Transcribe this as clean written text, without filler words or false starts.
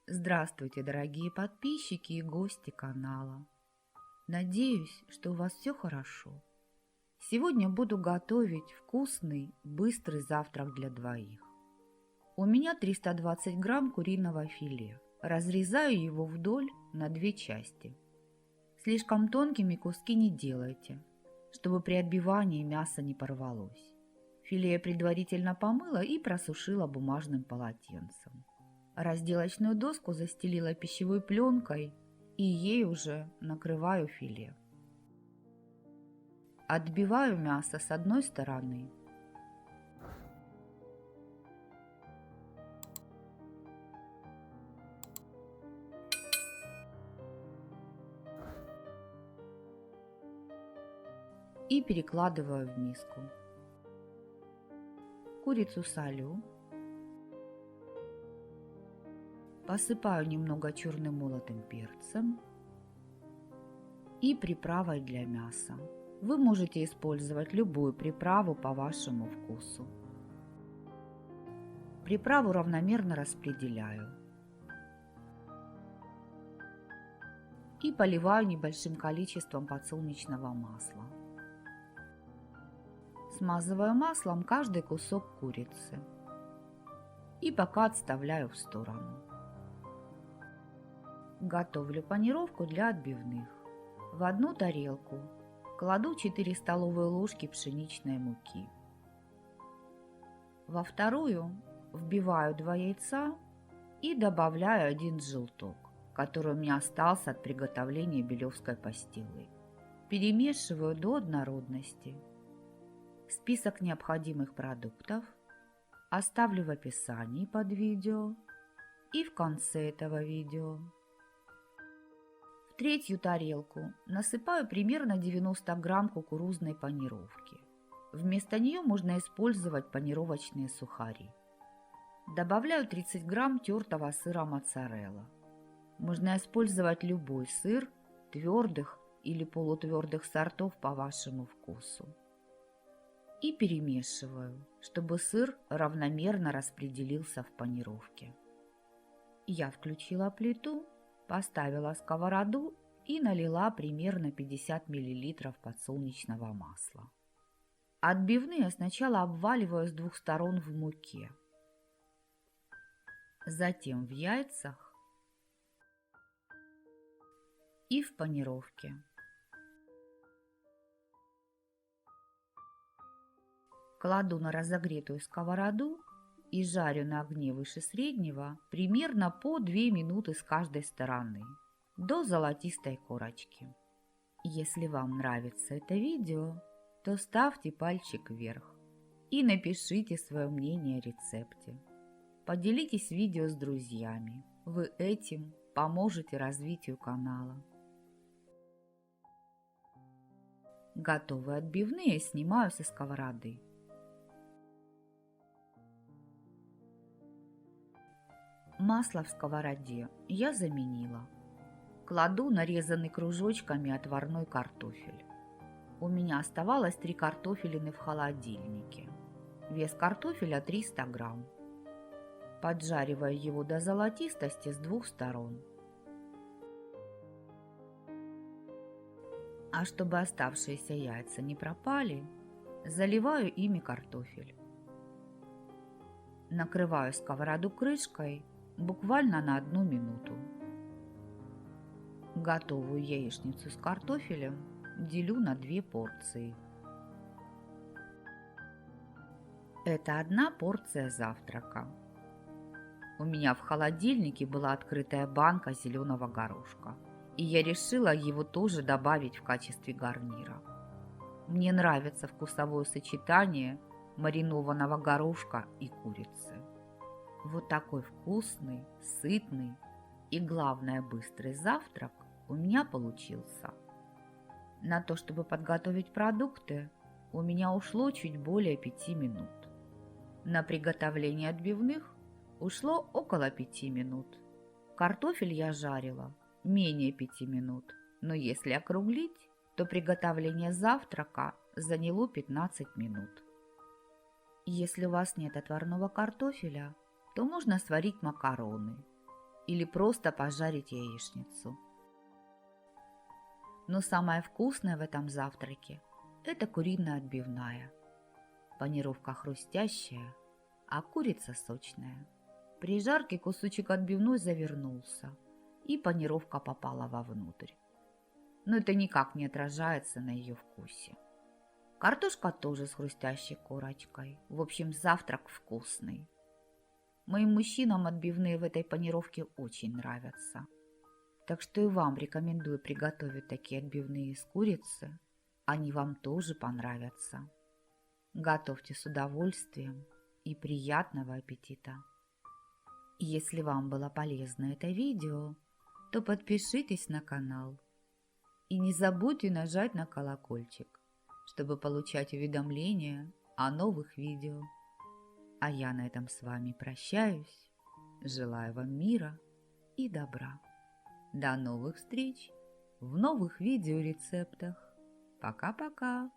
Здравствуйте, дорогие подписчики и гости канала. Надеюсь, что у вас все хорошо. Сегодня буду готовить вкусный, быстрый завтрак для двоих. У меня 320 грамм куриного филе. Разрезаю его вдоль на две части. Слишком тонкими куски не делайте, чтобы при отбивании мясо не порвалось. Филе я предварительно помыла и просушила бумажным полотенцем. Разделочную доску застелила пищевой пленкой и ей уже накрываю филе. Отбиваю мясо с одной стороны. И перекладываю в миску. Курицу солю. Посыпаю немного черным молотым перцем и приправой для мяса. Вы можете использовать любую приправу по вашему вкусу. Приправу равномерно распределяю и поливаю небольшим количеством подсолнечного масла. Смазываю маслом каждый кусок курицы и пока отставляю в сторону. Готовлю панировку для отбивных. В одну тарелку кладу 4 столовые ложки пшеничной муки. Во вторую вбиваю 2 яйца и добавляю 1 желток, который у меня остался от приготовления белевской пастилы. Перемешиваю до однородности. Список необходимых продуктов оставлю в описании под видео и в конце этого видео. В третью тарелку насыпаю примерно 90 грамм кукурузной панировки. Вместо нее можно использовать панировочные сухари. Добавляю 30 грамм тертого сыра моцарелла. Можно использовать любой сыр, твердых или полутвердых сортов по вашему вкусу. И перемешиваю, чтобы сыр равномерно распределился в панировке. Я включила плиту, поставила сковороду и налила примерно 50 мл подсолнечного масла. Отбивные сначала обваливаю с двух сторон в муке, затем в яйцах и в панировке. Кладу на разогретую сковороду и жарю на огне выше среднего примерно по 2 минуты с каждой стороны, до золотистой корочки. Если вам нравится это видео, то ставьте пальчик вверх и напишите свое мнение о рецепте. Поделитесь видео с друзьями, вы этим поможете развитию канала. Готовые отбивные снимаю со сковороды. Масло в сковороде я заменила. Кладу нарезанный кружочками отварной картофель. У меня оставалось 3 картофелины в холодильнике. Вес картофеля 300 грамм. Поджариваю его до золотистости с двух сторон. А чтобы оставшиеся яйца не пропали, заливаю ими картофель. Накрываю сковороду крышкой буквально на 1 минуту. Готовую яичницу с картофелем делю на 2 порции. Это 1 порция завтрака. У меня в холодильнике была открытая банка зеленого горошка, и я решила его тоже добавить в качестве гарнира. Мне нравится вкусовое сочетание маринованного горошка и курицы. Вот такой вкусный, сытный и, главное, быстрый завтрак у меня получился. На то, чтобы подготовить продукты, у меня ушло чуть более 5 минут. На приготовление отбивных ушло около 5 минут. Картофель я жарила менее 5 минут, но если округлить, то приготовление завтрака заняло 15 минут. Если у вас нет отварного картофеля, то можно сварить макароны. или просто пожарить яичницу. Но самое вкусное в этом завтраке – это куриная отбивная. Панировка хрустящая, а курица сочная. При жарке кусочек отбивной завернулся, и панировка попала вовнутрь. Но это никак не отражается на ее вкусе. Картошка тоже с хрустящей корочкой. В общем, завтрак вкусный. Моим мужчинам отбивные в этой панировке очень нравятся. Так что и вам рекомендую приготовить такие отбивные из курицы. Они вам тоже понравятся. Готовьте с удовольствием и приятного аппетита! Если вам было полезно это видео, то подпишитесь на канал и не забудьте нажать на колокольчик, чтобы получать уведомления о новых видео. А я на этом с вами прощаюсь. Желаю вам мира и добра. До новых встреч в новых видеорецептах. Пока-пока.